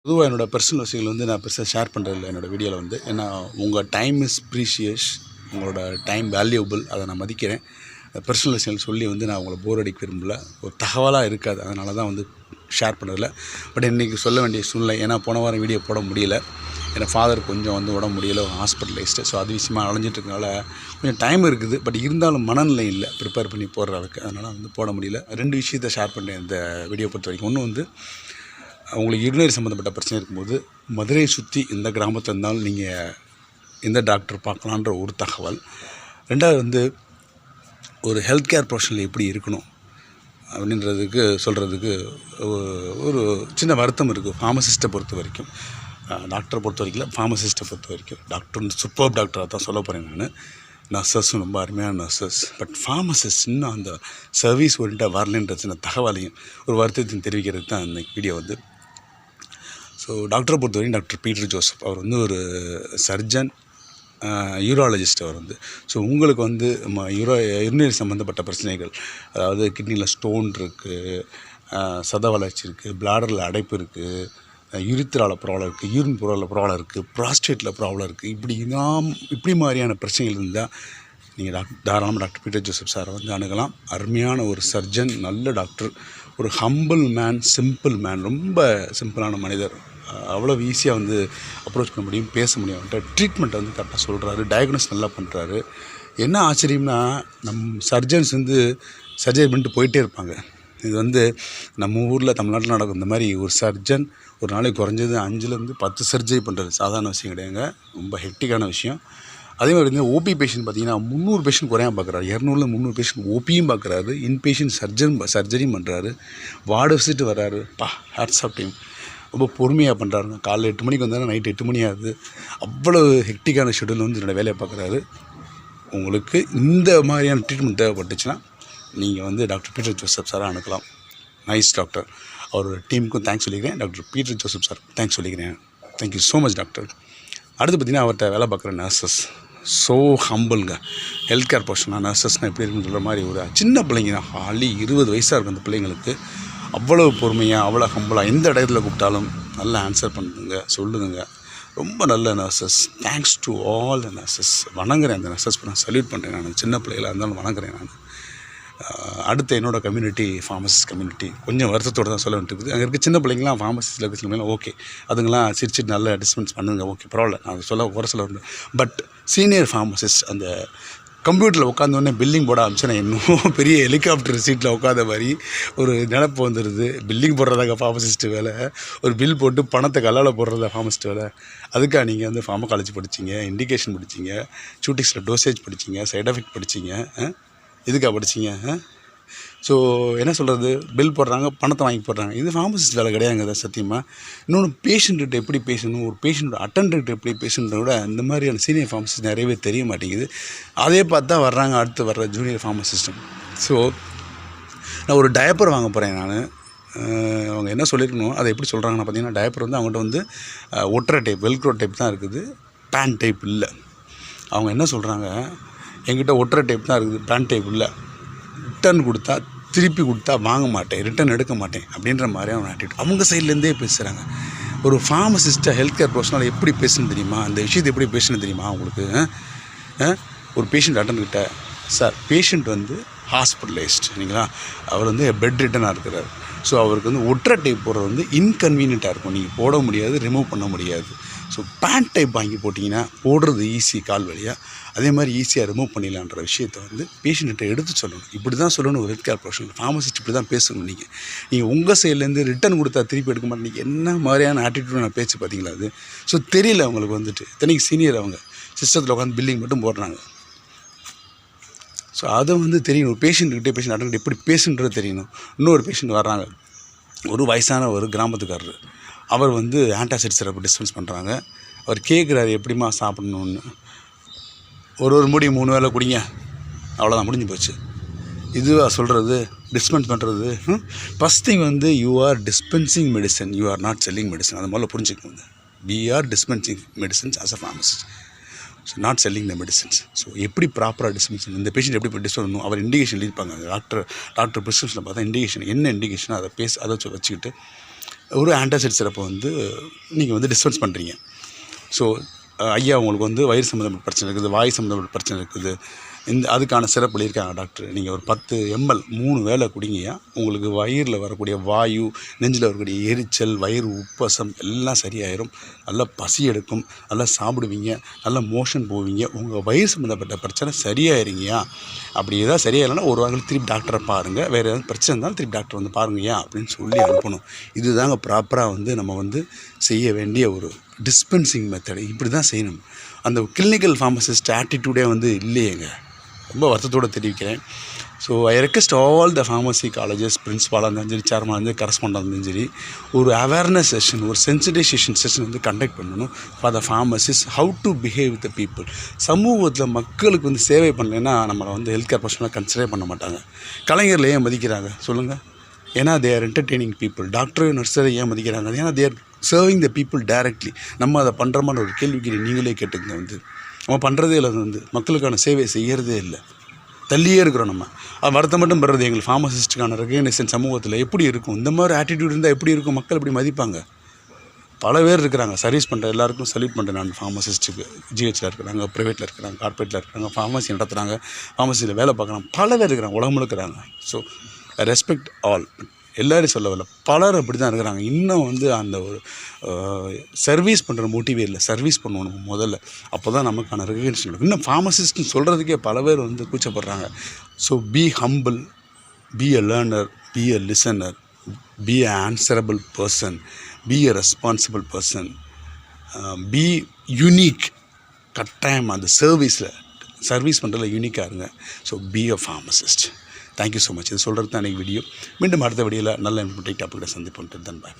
பொதுவாக என்னோடய பர்சனல் விஷயங்கள் வந்து நான் பெருசாக ஷேர் பண்ணுறதில்ல என்னோடய வீடியோவில் வந்து. ஏன்னா உங்கள் டைம் இஸ் ப்ரீஷியஸ், உங்களோட டைம் வேல்யூபிள், அதை நான் மதிக்கிறேன். பர்சனல் விஷயங்கள் சொல்லி வந்து நான் உங்களை போர் அடிக்க விரும்பல, ஒரு தகவலாக இருக்காது, அதனால தான் வந்து ஷேர் பண்ணுறதில்ல. பட் இன்றைக்கி சொல்ல வேண்டிய சூழ்நிலை, ஏன்னா போன வாரம் வீடியோ போட முடியல, ஏன்னா ஃபாதர் கொஞ்சம் வந்து உடம்பு முடியல, ஹாஸ்பிட்டலைஸ்டு. ஸோ அது விஷயமாக அலைஞ்சிட்ருக்கனால கொஞ்சம் டைம் இருக்குது, பட் இருந்தாலும் மனநிலை இல்லை ப்ரிப்பேர் பண்ணி போடுற அளவுக்கு, அதனால் வந்து போட முடியல. 2 விஷயத்தை ஷேர் பண்ணேன் இந்த வீடியோ பொறுத்த வரைக்கும். ஒன்று வந்து உங்களுக்கு யூரினரி சம்மந்தப்பட்ட பிரச்சனை இருக்கும்போது மதுரையை சுற்றி எந்த கிராமத்தில் இருந்தாலும் நீங்கள் எந்த டாக்டர் பார்க்கலான்ற ஒரு தகவல். 2வது வந்து ஒரு ஹெல்த் கேர் ப்ரொஃபஷனல் எப்படி இருக்கணும் அப்படின்றதுக்கு சொல்கிறதுக்கு ஒரு சின்ன வருத்தம் இருக்குது. ஃபார்மசிஸ்ட்டை பொறுத்த வரைக்கும், டாக்டரை பொறுத்த வரைக்கும், ஃபார்மசிஸ்ட்டை பொறுத்த வரைக்கும், டாக்டர் சூப்பர் டாக்டராக தான் சொல்ல போகிறேன் நான். நர்சஸும் ரொம்ப அருமையான நர்சஸ், பட் ஃபார்மசிஸ்ட் இன்னும் அந்த சர்வீஸ் ஓரியண்டாக வரலன்ற சின்ன தகவலையும் ஒரு வருத்தத்தையும் தெரிவிக்கிறது தான் இந்த வீடியோ வந்து. ஸோ டாக்டரை பொறுத்த வரைக்கும் டாக்டர் பீட்டர் ஜோசப் அவர் வந்து ஒரு சர்ஜன், யூராலஜிஸ்ட் அவர் வந்து. ஸோ உங்களுக்கு வந்து யூரினரி சம்மந்தப்பட்ட பிரச்சனைகள், அதாவது கிட்னியில் ஸ்டோன் இருக்குது, சத வளர்ச்சி இருக்குது, பிளாடரில் அடைப்பு இருக்குது, யூரித்ராவில் ப்ராப்ளம் இருக்குது, யூரின் ப்ராப்ளம் இருக்குது, ப்ராஸ்டேட்டில் ப்ராப்ளம் இருக்குது, இப்படி மாதிரியான பிரச்சனைகள் இருந்தால் நீங்கள் தாராளமாக டாக்டர் பீட்டர் ஜோசப் சாரை வந்து அணுகலாம். அருமையான ஒரு சர்ஜன், நல்ல டாக்டர், ஒரு ஹம்பிள் மேன், சிம்பிள் மேன், ரொம்ப சிம்பிளான மனிதர். அவ்வளோ ஈஸியாக வந்து அப்ரோச் பண்ண முடியும், பேச முடியும். அவன்கிட்ட ட்ரீட்மெண்ட்டை வந்து கரெக்டாக சொல்கிறாரு, டயக்னோஸ் நல்லா பண்ணுறாரு. என்ன ஆச்சரியம்னா, சர்ஜன்ஸ் வந்து சர்ஜரி பண்ணிட்டு போயிட்டே இருப்பாங்க. இது வந்து நம்ம ஊரில் தமிழ்நாட்டில் நடக்கும். இந்த மாதிரி ஒரு சர்ஜன் ஒரு நாளைக்கு குறைஞ்சது 5லேருந்து 10 சர்ஜரி பண்ணுறது சாதாரண விஷயம் கிடையாதுங்க, ரொம்ப ஹெக்டிக்கான விஷயம். அதே மாதிரி வந்து ஓபி பேஷண்ட் பார்த்திங்கன்னா 300 பேஷண்ட் குறையாமல் பார்க்குறாரு, 200-300 பேஷண்ட் ஓபியும் பார்க்குறாரு, இன்பேஷண்ட் சர்ஜரியும் பண்ணுறாரு, வார்டு விசிட்டு வர்றாரு. ஹேட்ஸ் ஆஃப் டீம், ரொம்ப பொறுமையாக பண்ணுறாருங்க. காலைல 8 மணிக்கு வந்தாலும் நைட்டு 8 மணி ஆகுது. அவ்வளோ ஹெக்டிக்கான ஷெடியூல் வந்து என்னோடய வேலையை பார்க்குறாரு. உங்களுக்கு இந்த மாதிரியான ட்ரீட்மெண்ட் தேவைப்பட்டுச்சுன்னா நீங்கள் வந்து டாக்டர் பீட்டர் ஜோசப் சாரை அணுகலாம். Nice doctor. அவரோட டீமுக்கும் தேங்க்ஸ் சொல்லிக்கிறேன், doctor Peter Joseph sir thanks சொல்லிக்கிறேன். Thank you so much doctor. அடுத்து பார்த்திங்கன்னா அவர்கிட்ட வேலை பார்க்குற நர்சஸ் ஸோ ஹம்பிள்ங்க. ஹெல்த் கேர் ப்ரொஃபஷனாக நர்சஸ்னால் எப்படி இருக்குன்னு சொல்கிற மாதிரி ஒரு சின்ன பிள்ளைங்க தான், ஹாலி 20 வயசாக இருக்கும் அந்த பிள்ளைங்களுக்கு. அவ்வளோ பொறுமையாக, அவ்வளோ ஹம்பிளாக, எந்த இடத்துல கூப்பிட்டாலும் நல்லா ஆன்சர் பண்ணுங்க, சொல்லுதுங்க. ரொம்ப நல்ல nurses. Thanks to all the nurses. வணங்குறேன் அந்த நர்சஸ், நான் சல்யூட் பண்ணுறேன். நான் சின்ன பிள்ளைகளாக இருந்தாலும் வணங்குறேன் நான். அடுத்து என்னோடய கம்யூனிட்டி ஃபார்மசிஸ்ட் கம்யூனிட்டி கொஞ்சம் வருத்தத்தோடு தான் சொல்ல வேண்டியிருக்குது. அங்கே இருக்க சின்ன பிள்ளைங்களாம் ஃபார்மசிஸ்ட்டில் இருக்க சில பிள்ளைங்களாம் ஓகே, அதுங்களாம் சிரிச்சிட்டு நல்லா டிஸ்பென்ஸ் பண்ணுங்க, ஓகே பரவாயில்ல, நான் சொல்ல ஒரு சில. பட் சீனியர் ஃபார்மசிஸ்ட் அந்த கம்ப்யூட்டரில் உட்காந்தோடனே பில்லிங் போட ஆரம்பிச்சேன்னா இன்னும் பெரிய ஹெலிகாப்டர் சீட்டில் உட்காந்த மாதிரி ஒரு நினப்பு வந்துடுது. பில்லிங் போடுறதாங்க ஃபார்மசிஸ்ட்டு வேலை, ஒரு பில் போட்டு பணத்தை கல்லால் போடுறதா ஃபார்மசிஸ்ட் வேலை. அதுக்காக நீங்கள் வந்து ஃபார்மகாலஜி படிச்சிங்க, இண்டிகேஷன் படிச்சிங்க, சூட்டிக்ஸில் டோசேஜ் படிச்சிங்க, சைட் எஃபெக்ட் படிச்சிங்க, இதுக்காக படிச்சிங்க. ஸோ என்ன சொல்கிறது, பில் போடுறாங்க, பணத்தை வாங்கி போடுறாங்க. இது ஃபார்மசிஸ்ட் வேலை கிடையாதுங்க சத்தியமாக. இன்னொன்று, பேஷண்ட்டுகிட்ட எப்படி பேசணும், ஒரு பேஷண்ட்டோட அட்டண்டர்கிட்ட எப்படி பேசணுன்றத விட இந்த மாதிரியான சீனியர் ஃபார்மசிஸ்ட் நிறையவே தெரிய மாட்டேங்குது. அதே பார்த்து தான் வர்றாங்க அடுத்து வர்ற ஜூனியர் ஃபார்மசிஸ்ட்டும். ஸோ நான் ஒரு டயப்பர் வாங்க போகிறேன் நான். அவங்க என்ன சொல்லியிருக்கணும், அதை எப்படி சொல்கிறாங்கன்னா பார்த்தீங்கன்னா, டயப்பர் வந்து அவங்கள்ட்ட வந்து ஒட்டுற டைப், வெல்க்ரோ டைப் தான் இருக்குது, பேண்ட் டைப் இல்லை. அவங்க என்ன சொல்கிறாங்க, என்கிட்ட ஒட்டுற டைப் தான் இருக்குது, பேண்ட் டைப் இல்லை, ரிட்டன் கொடுத்தா திருப்பி கொடுத்தா வாங்க மாட்டேன், ரிட்டன் எடுக்க மாட்டேன் அப்படின்ற மாதிரியான ஆட்டிடியூட் அவங்க சைட்லேருந்தே பேசுகிறாங்க. ஒரு ஃபார்மசிஸ்ட்டை ஹெல்த் கேர் ப்ரொஃபஷனல் எப்படி பேசணும் தெரியுமா, அந்த விஷயத்தை எப்படி பேசணும் தெரியுமா உங்களுக்கு? ஒரு பேஷண்ட் அட்டன்கிட்ட, சார் பேஷண்ட் வந்து ஹாஸ்பிட்டலைஸ்ட் இல்லைங்களா, அவர் வந்து பெட் ரிட்டனாக இருக்கிறார். ஸோ அவருக்கு வந்து ஒற்றை டைப் போடுறது வந்து இன்கன்வீனியண்ட்டாக இருக்கும், நீங்கள் போட முடியாது, ரிமூவ் பண்ண முடியாது. ஸோ பேண்ட் டைப் வாங்கி போட்டிங்கன்னா போடுறது ஈஸி, கால் வழியாக, அதே மாதிரி ஈஸியாக ரிமூவ் பண்ணிடலான்ற விஷயத்தை வந்து பேஷண்ட்டை எடுத்து சொல்லணும். இப்படி தான் சொல்லணும் ஒரு ஹெல்த் கேர் ப்ரொஃபஷனல், ஃபார்மசிஸ்ட் இப்படி தான் பேசணும். நீங்கள் உங்கள் சைட்லேருந்து ரிட்டன் கொடுத்தா திருப்பி எடுக்க மாட்டேங்க, என்ன மாதிரியான ஆட்டிடியூடான பேச்சு பார்த்தீங்களா அது? ஸோ தெரியல அவங்களுக்கு வந்துட்டு, இத்தனைக்கு சீனியர் அவங்க சிஸ்டத்தில் உட்காந்து பில்லிங் மட்டும் போடுறாங்க. ஸோ அதை வந்து தெரியணும், ஒரு பேஷண்ட்டுக்கிட்டே பேஷண்ட் அட்டன்கிட்ட எப்படி பேசுன்றது தெரியணும். இன்னொரு பேஷண்ட் வர்றாங்க, ஒரு வயசான ஒரு கிராமத்துக்காரர், அவர் வந்து ஆன்டாசிட் சிரப் டிஸ்பென்ஸ் பண்ணுறாங்க. அவர் கேட்குறாரு எப்படிமா சாப்பிட்ணுன்னு. ஒரு மூடி 3 வேளை குடிங்க, அவ்வளோதான், முடிஞ்சு போச்சு. இதுவாக சொல்கிறது, டிஸ்பென்ஸ் பண்ணுறது. ஃபஸ்ட் திங் வந்து you are dispensing medicine, you are not selling medicine. அது முதல்ல புரிஞ்சுக்கோங்க. We are dispensing medicines as a pharmacist, so not selling the medicines. So எப்படி ப்ராப்பராக டிஸ்பென்ஸ், இந்த பேஷண்ட் எப்படி டிஸ்பென்ஸ் பண்ணணும், அவர் இண்டிகேஷன் எழுதியிருப்பாங்க. டாக்டர் ப்ரிஸ்கிரிப்ஷனில் பார்த்தா இண்டிகேஷன் என்ன இண்டிகேஷன் அதை அதை வச்சுக்கிட்டு ஒரு ஆன்டாசிட் சிறப்பை வந்து நீங்கள் வந்து டிஸ்பென்ஸ் பண்ணுறீங்க. ஸோ ஐயா உங்களுக்கு வந்து வயிறு சம்மந்தப்பட்ட பிரச்சனை இருக்குது, வாய் சம்மந்தப்பட்ட பிரச்சனை இருக்குது, அதுக்கான சிறப்பு எழுதியிருக்காங்க டாக்டர். நீங்கள் ஒரு 10 ml 3 வேளை குடிங்கய்யா. உங்களுக்கு வயிறில் வரக்கூடிய வாயு, நெஞ்சில் வரக்கூடிய எரிச்சல், வயிறு உப்பசம் எல்லாம் சரியாயிரும். நல்லா பசி எடுக்கும், நல்லா சாப்பிடுவீங்க, நல்லா மோஷன் போவீங்க. உங்கள் வயிறு சம்மந்தப்பட்ட பிரச்சனை சரியாயிருங்கய்யா. அப்படி ஏதாவது சரியாயில்லைன்னா ஒரு வாரம் திருப்பி டாக்டரை பாருங்கள். வேறு ஏதாவது பிரச்சனை இருந்தாலும் திருப்பி டாக்டர் வந்து பாருங்கய்யா அப்படின்னு சொல்லி அனுப்பணும். இதுதாங்க ப்ராப்பராக வந்து நம்ம வந்து செய்ய வேண்டிய ஒரு டிஸ்பென்சிங் மெத்தடு. இப்படி தான் செய்யணும். அந்த கிளினிக்கல் ஃபார்மசிஸ்ட் ஆட்டிடியூடே வந்து இல்லையேங்க. ரொம்ப வருத்தத்தோடு தெரிவிக்கிறேன். So I request all the pharmacy colleges பிரின்ஸிபாலாக இருந்தாலும் சரி, சேர்மனாக இருந்தாலும் கரஸ்பாண்டாக இருந்தாலும் சரி, ஒரு அவேர்னஸ் செஷன், ஒரு சென்சிடைசேஷன் செஷன் வந்து கண்டக்ட் பண்ணணும் for the pharmacists. How to behave with the people. சமூகத்தில் மக்களுக்கு வந்து சேவை பண்ணலைன்னா நம்மளை வந்து ஹெல்த் கேர் பர்சனலாக கன்சிடரே பண்ண மாட்டாங்க. கலைஞரில் ஏன் மதிக்கிறாங்க சொல்லுங்கள்? ஏன்னா they are entertaining people. Doctor நர்ஸரை ஏன் மதிக்கிறாங்க? ஏன்னா they are serving the people directly. நம்ம அதை பண்ணுறோமான ஒரு கேள்விக்கு நீங்களே கேட்டுக்கங்க. வந்து நம்ம பண்ணுறதே இல்லை, வந்து மக்களுக்கான சேவை செய்கிறதே இல்லை, தள்ளியே இருக்கிறோம். நம்ம வருத்தம் மட்டும் பெறுறது எங்களுக்கு ஃபார்மசிஸ்ட்டுக்கான ரெகக்னேஷன் சமூகத்தில் எப்படி இருக்கும்? இந்த மாதிரி ஆட்டிடியூட் இருந்தால் எப்படி இருக்கும்? மக்கள் எப்படி மதிப்பாங்க? பல பேர் இருக்கிறாங்க. சர்வீஸ் பண்ணுற எல்லாருக்கும் சல்யூட் பண்ணுறேன் நான். ஃபார்மசிஸ்ட்டுக்கு ஜிஹெச்சில் இருக்கிறாங்க, ப்ரைவேட்டில் இருக்கிறாங்க, கார்பரேட்டில் இருக்கிறாங்க, ஃபார்மசி நடத்துகிறாங்க, ஃபார்மசியில் வேலை பார்க்குறாங்க, பல பேர் இருக்கிறாங்க, உலகம் இருக்கிறாங்க. So respect all. எல்லோரும் சொல்லவில்லை, பலர் அப்படி தான் இருக்கிறாங்க. இன்னும் வந்து அந்த ஒரு சர்வீஸ் பண்ணுற மோட்டிவே இல்லை. சர்வீஸ் பண்ணணும் முதல்ல, அப்போ தான் நமக்கான ரெகக்னேஷன் இருக்கும். இன்னும் ஃபார்மசிஸ்ட்னு சொல்கிறதுக்கே பல பேர் வந்து கூச்சப்படுறாங்க. So be humble, be a learner, be a listener, be a answerable person, be a responsible person, be unique. கட்டாயம் அந்த சர்வீஸ் பண்ணுறதுல யூனிக்காக இருங்க. So be a pharmacist. Thank you so much. இது சொல்கிறது தான் எனக்கு வீடியோ. மீண்டும் அடுத்த வீடியோவில் நல்ல இன்ஃபர்மேட்டிவ் டாப்பிக்கில் சந்திப்போம். தென் பாய்.